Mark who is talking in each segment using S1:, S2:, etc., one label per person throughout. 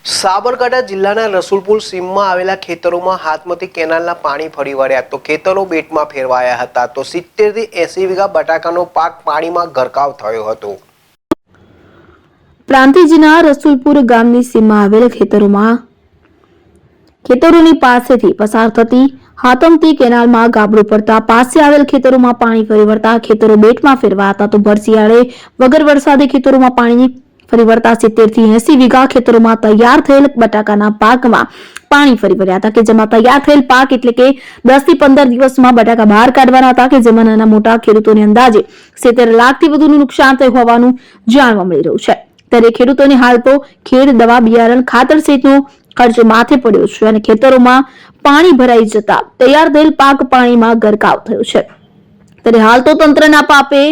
S1: સાબરકાંઠા જિલ્લાના રસુલપુર સીમમાં આવેલા ખેતરોમાં હાથમતી કેનાલના પાણી ફરી વળ્યા તો ખેતરો બેટમાં ફેરવાયા હતા તો 70 થી 80 વીઘા બટાકાનો પાક પાણીમાં ગરકાવ થયો હતો।
S2: પ્રાંતિજના રસુલપુર ગામની સીમમાં આવેલ ખેતરોની પાસેથી પસાર થતી હાથમતી કેનાલમાં ગાબડું પડતા પાસે આવેલ ખેતરોમાં પાણી ફરી વળતા ખેતરો બેટમાં ફેરવાયા હતા તો ભર શિયાળે વગર વરસાદે ખેતરોમાં પાણી ફરી વળતા 70 થી 80 વીઘા ખેતરોમાં તૈયાર થયેલ બટાકાના પાકમાં પાણી ફરી વળ્યા હતા કે જેમાં તૈયાર થયેલ પાક એટલે કે 10 થી 15 દિવસમાં બટાકા બહાર કાઢવાના હતા કે જેમાં નાના મોટા ખેડૂતોને અંદાજે 70 લાખથી વધુનું નુકસાન થયું હોવાનું જાણવા મળી રહ્યું છે। ત્યારે ખેડૂતોને હાલ તો ખેડ દવા બિયારણ ખાતર સહિતનો ખર્ચ માથે પડ્યો છે અને ખેતરોમાં પાણી ભરાઈ જતા તૈયાર થયેલ પાક પાણીમાં ગરકાવ થયો છે। ત્યારે હાલ તો તંત્રના પાપે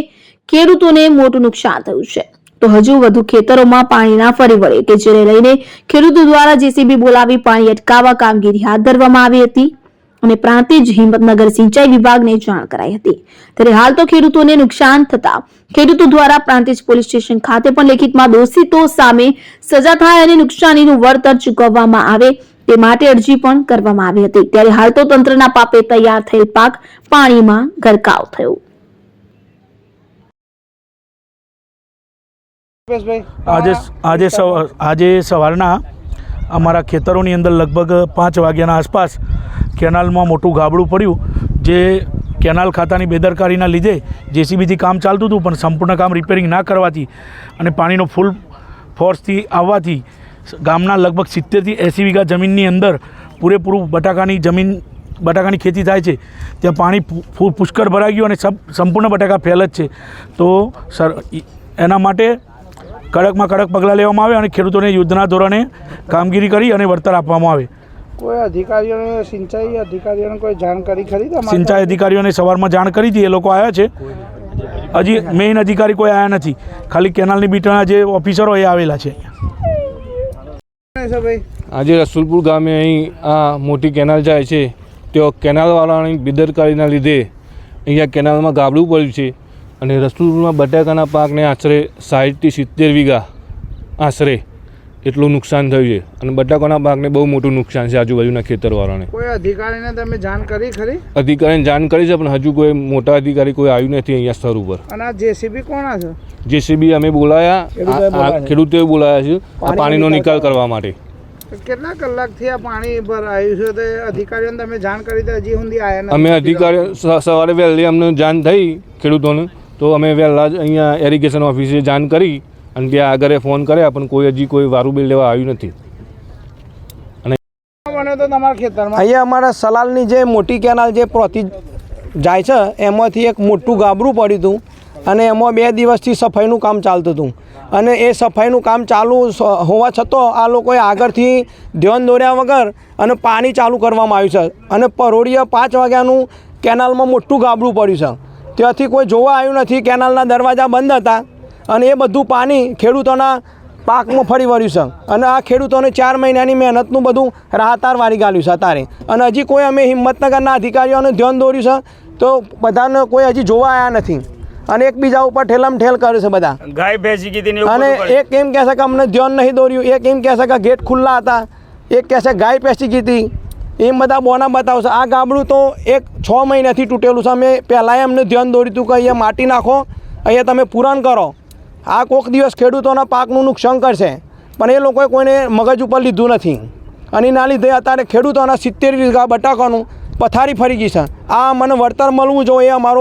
S2: ખેડૂતોને મોટું નુકસાન થયું છે તો હજુ વધુ ખેતરોમાં પાણી ના ફરી વળે કે જેને લઈને ખેડૂતો દ્વારા જેસીબી બોલાવી પાણી અટકાવવા કામગીરી હાથ ધરવામાં આવી હતી અને પ્રાંતિજ હિંમતનગર સિંચાઈ વિભાગને જાણ કરાઈ હતી। ત્યારે હાલ તો ખેડૂતોને નુકસાન થતા ખેડૂતો દ્વારા પ્રાંતિજ પોલીસ સ્ટેશન ખાતે પણ લેખિતમાં દોષિતો સામે સજા થાય અને નુકસાનીનું વળતર ચૂકવવામાં આવે તે માટે અરજી પણ કરવામાં આવી હતી। ત્યારે હાલ તો તંત્રના પાપે તૈયાર થયેલ પાક પાણીમાં ગરકાવ થયો।
S3: આજે સવારના અમારા ખેતરોની અંદર લગભગ 5 વાગ્યાના આસપાસ કેનાલમાં મોટું ગાબડું પડ્યું જે કેનાલ ખાતાની બેદરકારીના લીધે જેસીબીથી કામ ચાલતું હતું પણ સંપૂર્ણ કામ રિપેરિંગ ના કરવાથી અને પાણીનો ફૂલ ફોર્સથી આવવાથી ગામના લગભગ 70 થી 80 વીઘા જમીનની અંદર પૂરેપૂરું બટાકાની ખેતી થાય છે ત્યાં પાણી પુષ્કળ ભરાઈ ગયું અને સંપૂર્ણ બટાકા ફેલ જ છે તો એના માટે કડકમાં કડક પગલાં લેવામાં આવે અને ખેડૂતોને યુદ્ધના ધોરણે કામગીરી કરી અને વળતર આપવામાં આવે।
S4: કોઈ અધિકારીઓને સિંચાઈ અધિકારીઓને કોઈ જાણકારી ખરી?
S3: સિંચાઈ અધિકારીઓને સવારમાં જાણ કરી હતી, એ લોકો આવ્યા છે, હજી મેઇન અધિકારી કોઈ આવ્યા નથી, ખાલી કેનાલની બીટના જે ઓફિસરો એ આવેલા છે।
S5: આજે રસુલપુર ગામે અહીં આ મોટી કેનાલ જાય છે તેઓ કેનાલવાળાની બેદરકારીના લીધે અહીંયા કેનાલમાં ગાબડું પડ્યું છે અને રસુલપુરમાં બટાકાના પાકને આશરે 60 થી 70 વીઘા આશરે એટલું નુકસાન થયું છે અને બટાકાના પાકને બહુ મોટું નુકસાન છે આજુબાજુના ખેતરવાળાને।
S4: કોઈ અધિકારીને તમે જાણ કરી ખરી?
S5: અધિકારીને જાણ કરી છે પણ હજુ કોઈ મોટા અધિકારી કોઈ આવ્યું નથી અહીંયા સ્થળ ઉપર।
S4: અને આ જેસીબી કોણ છે?
S5: જેસીબી અમે બોલાયા, ખેડૂતોએ બોલાયા છે આ પાણીનો નિકાલ કરવા માટે।
S4: કેટલા કલાકથી આ પાણી ભરાયું છે તે અધિકારીઓને તમે જાણ કરી તો હજી સુધી આવ્યા નથી?
S5: અમે અધિકારીઓ સવારે વહેલી અમને જાણ થઈ ખેડૂતોને તો અમે વહેલા જ અહીંયા એરિગેશન ઓફિસે જાણ કરી અને ત્યાં આગળ ફોન કર્યા પણ કોઈ હજી કોઈ વારું બિલ લેવા આવ્યું નથી। અને
S4: તો તમારા ખેતરમાં
S6: અહીંયા અમારા સલાલની જે મોટી કેનાલ જે પ્રોતી જાય છે એમાંથી એક મોટું ગાબરું પડ્યું હતું અને એમાં 2 દિવસથી સફાઈનું કામ ચાલતું હતું અને એ સફાઈનું કામ ચાલુ હોવા છતાં આ લોકોએ આગળથી ધ્યાન દોર્યા વગર અને પાણી ચાલુ કરવામાં આવ્યું છે અને પરોઢિયે 5 વાગ્યાનું કેનાલમાં મોટું ગાબરું પડ્યું છે, ત્યાંથી કોઈ જોવા આવ્યું નથી। કેનાલના દરવાજા બંધ હતા અને એ બધું પાણી ખેડૂતોના પાકમાં ફરી વળ્યું છે અને આ ખેડૂતોને 4 મહિનાની મહેનતનું બધું રાહતાર વારી ગાલ્યું છે અત્યારે અને હજી કોઈ અમે હિંમતનગરના અધિકારીઓને ધ્યાન દોર્યું છે તો બધાને કોઈ હજી જોવા આવ્યા નથી અને એકબીજા ઉપર ઠેલમ ઠેલ કરે છે બધા।
S7: ગાય ભેંસી કીધી
S6: અને એક એમ કહે છે કે અમને ધ્યાન નહીં દોર્યું, એક એમ કહે છે કે ગેટ ખુલ્લા હતા, એક કહે છે ગાય પેસી કીધી, એમ બધા બોના બતાવશે। આ ગાબડું તો 6 મહિનાથી તૂટેલું છે। અમે પહેલાંય અમને ધ્યાન દોર્યું હતું કે અહીંયા માટી નાખો, અહીંયા તમે પૂરણ કરો, આ કોઈક દિવસ ખેડૂતોના પાકનું નુકસાન કરશે પણ એ લોકોએ કોઈને મગજ ઉપર લીધું નથી અને એના લીધે અત્યારે ખેડૂતોના 70 વીઘા બટાકાનું પથારી ફરી ગઈ છે। આ મને વળતર મળવું જોઈએ, અમારો